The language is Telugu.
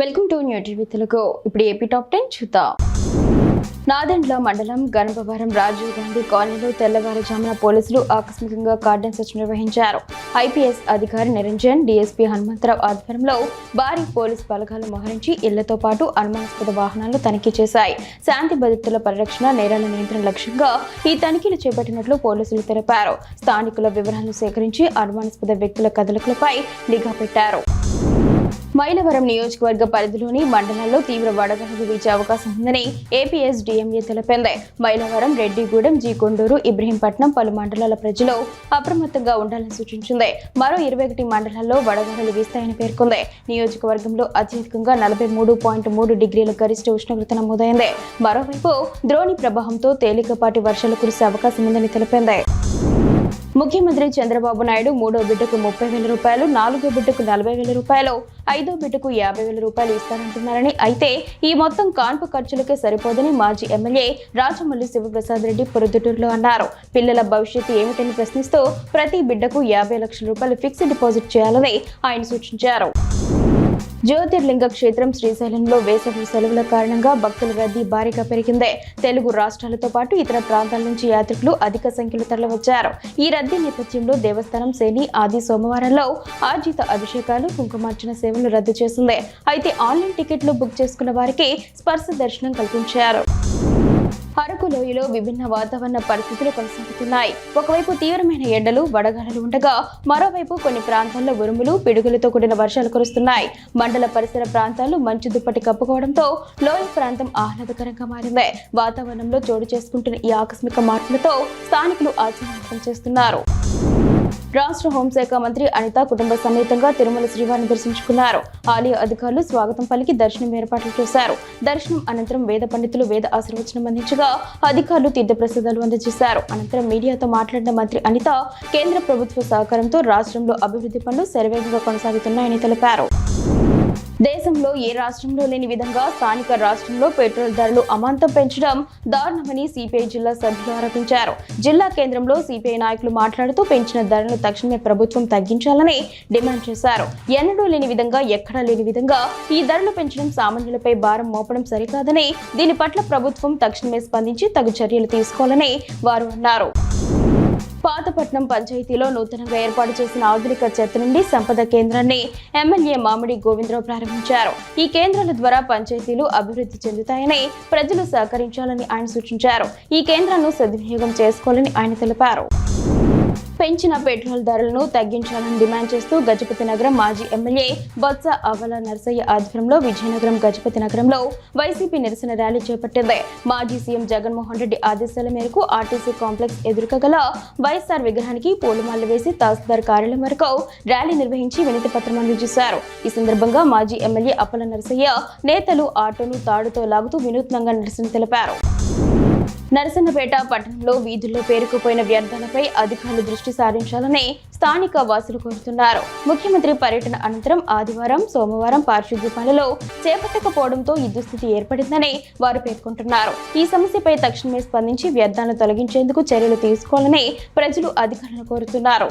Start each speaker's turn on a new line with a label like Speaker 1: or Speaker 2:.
Speaker 1: Welcome to new TV Telugu. ఇప్పుడు ఏపీ టాప్ 10 చూద్దాం. నాదెండ్ల మండలం గణపవరం రాజీవ్ గాంధీ కాలనీలో తెల్లవారుజామున పోలీసులు ఆకస్మికంగా కార్డన్ సెర్చ్ నిర్వహించారు. ఐపీఎస్ అధికారి నిరంజన్, డీఎస్పీ హనుమంతరావు ఆధ్వర్యంలో భారీ పోలీసు బలగాలు మోహరించి ఇళ్లతో పాటు అనుమానాస్పద వాహనాలను తనిఖీ చేశాయి. శాంతి భద్రతల పరిరక్షణ, నేరాల నియంత్రణ లక్ష్యంగా ఈ తనిఖీలు చేపట్టినట్లు పోలీసులు తెలిపారు. స్థానికుల వివరాలను సేకరించి అనుమానాస్పద వ్యక్తుల కదలికలపై నిఘా పెట్టారు. మైలవరం నియోజకవర్గ పరిధిలోని మండలాల్లో తీవ్ర వడగళ్లు వీచే అవకాశం ఉందని ఏపీఎస్డీఎంఏ తెలిపింది. మైలవరం, రెడ్డిగూడెం, కొండూరు, ఇబ్రహీంపట్నం పలు మండలాల ప్రజలు అప్రమత్తంగా ఉండాలని సూచించింది. మరో 21 మండలాల్లో వడగళ్లు వీస్తాయని పేర్కొంది. నియోజకవర్గంలో అత్యధికంగా 43.3 డిగ్రీల గరిష్ట ఉష్ణోగ్రత నమోదైంది. మరోవైపు ద్రోణి ప్రభావంతో తేలికపాటి వర్షాలు కురిసే అవకాశం ఉందని తెలిపింది. ముఖ్యమంత్రి చంద్రబాబు నాయుడు 3వ బిడ్డకు 30,000 రూపాయలు, 4వ బిడ్డకు 40,000 రూపాయలు, 5వ బిడ్డకు 50,000 రూపాయలు ఇస్తారంటున్నారని, అయితే ఈ మొత్తం కాన్పు ఖర్చులకే సరిపోదని మాజీ ఎమ్మెల్యే రాజమల్లి శివప్రసాద్ రెడ్డి పొరుదుటూరులో అన్నారు. పిల్లల భవిష్యత్తు ఏమిటని ప్రశ్నిస్తూ ప్రతి బిడ్డకు 50 లక్షల రూపాయలు ఫిక్స్డ్ డిపాజిట్ చేయాలని ఆయన సూచించారు. జ్యోతిర్లింగ క్షేత్రం శ్రీశైలంలో వేసవి సెలవుల కారణంగా భక్తుల రద్దీ భారీగా పెరిగింది. తెలుగు రాష్ట్రాలతో పాటు ఇతర ప్రాంతాల నుంచి యాత్రికులు అధిక సంఖ్యలో తరలివచ్చారు. ఈ రద్దీ నేపథ్యంలో దేవస్థానం శని, ఆది, సోమవారంలో ఆర్జిత అభిషేకాలు, కుంకుమార్చన సేవలు రద్దు చేసింది. అయితే ఆన్లైన్ టికెట్లు బుక్ చేసుకున్న వారికి స్పర్శ దర్శనం కల్పించారు. అరకు లోయలో విభిన్న వాతావరణ పరిస్థితులు కొనసాగుతున్నాయి. ఒకవైపు తీవ్రమైన ఎండలు, వడగాలులు ఉండగా మరోవైపు కొన్ని ప్రాంతాల్లో ఉరుములు, పిడుగులతో కూడిన వర్షాలు కురుస్తున్నాయి. మండల పరిసర ప్రాంతాలు మంచు దుప్పటి కప్పుకోవడంతో లోయ ప్రాంతం ఆహ్లాదకరంగా మారింది. వాతావరణంలో చోటు చేసుకుంటున్న ఈ ఆకస్మిక మార్పులతో స్థానికులు ఆశ్చర్యం వ్యక్తం చేస్తున్నారు. రాష్ట్ర హోంశాఖ మంత్రి అనిత కుటుంబ సమేతంగా తిరుమల శ్రీవారిని దర్శించుకున్నారు. ఆలయ అధికారులు స్వాగతం పలికి దర్శనం ఏర్పాట్లు చేశారు. దర్శనం అనంతరం వేద పండితులు వేద ఆశీర్వచనం అందించగా అధికారులు తీర్థప్రసాదాలు అందజేశారు. అనంతరం మీడియాతో మాట్లాడిన మంత్రి అనిత కేంద్ర ప్రభుత్వ సహకారంతో రాష్ట్రంలో అభివృద్ధి పనులు శరవేగంగా కొనసాగుతున్నాయని తెలిపారు. దేశంలో ఏ రాష్ట్రంలో లేని విధంగా స్థానిక రాష్ట్రంలో పెట్రోల్ ధరలు అమాంతం పెంచడం దారుణమని సిపిఐ జిల్లా సభ్యులు ఆరోపించారు. జిల్లా కేంద్రంలో సిపిఐ నాయకులు మాట్లాడుతూ పెంచిన ధరలను తక్షణమే ప్రభుత్వం తగ్గించాలని డిమాండ్ చేశారు. ఎన్నడూ లేని విధంగా, ఎక్కడా లేని విధంగా ఈ ధరలు పెంచడం సామాన్యులపై భారం మోపడం సరికాదని, దీని పట్ల ప్రభుత్వం తక్షణమే స్పందించి తగు చర్యలు తీసుకోవాలని వారు అన్నారు. పాతపట్నం పంచాయతీలో నూతనంగా ఏర్పాటు చేసిన ఆధునిక చెత్త నుండి సంపద కేంద్రాన్ని ఎమ్మెల్యే మామిడి గోవిందరావు ప్రారంభించారు. ఈ కేంద్రాల ద్వారా పంచాయతీలు అభివృద్ధి చెందుతాయని ప్రజలు సహకరించాలని ఆయన సూచించారు. ఈ కేంద్రాలను సద్వినియోగం చేసుకోవాలని ఆయన తెలిపారు. పెంచిన పెట్రోల్ ధరలను తగ్గించాలని డిమాండ్ చేస్తూ గజపతి నగరం మాజీ ఎమ్మెల్యే బొత్స అవ్వల నరసయ్య ఆధ్వర్యంలో విజయనగరం గజపతి నగరంలో వైసీపీ నిరసన ర్యాలీ చేపట్టింది. మాజీ సీఎం జగన్మోహన్ రెడ్డి ఆదేశాల మేరకు ఆర్టీసీ కాంప్లెక్స్ ఎదురుగా గల వైఎస్ఆర్ విగ్రహానికి పూలమాలలు వేసి తహసీల్దార్ కార్యాలయం వరకు ర్యాలీ నిర్వహించి వినతి పత్రం అందజేశారు. ఈ సందర్భంగా మాజీ ఎమ్మెల్యే అప్పల నరసయ్య నేతలు ఆటోను తాడుతో లాగుతూ వినూత్నంగా నిరసన తెలిపారు. నరసన్నపేట పట్టణంలో వీధుల్లో పేరుకుపోయిన వ్యర్థాలపై అధికారులు దృష్టి సారించాలని స్థానిక వాసులు కోరుతున్నారు. ముఖ్యమంత్రి పర్యటన అనంతరం ఆదివారం, సోమవారం పారిశుద్ధ్య పనులు చేపట్టకపోవడంతో ఈ దుస్థితి ఏర్పడిందని వారు పేర్కొంటున్నారు. ఈ సమస్యపై తక్షణమే స్పందించి వ్యర్థాలను తొలగించేందుకు చర్యలు తీసుకోవాలని ప్రజలు అధికారులను కోరుతున్నారు.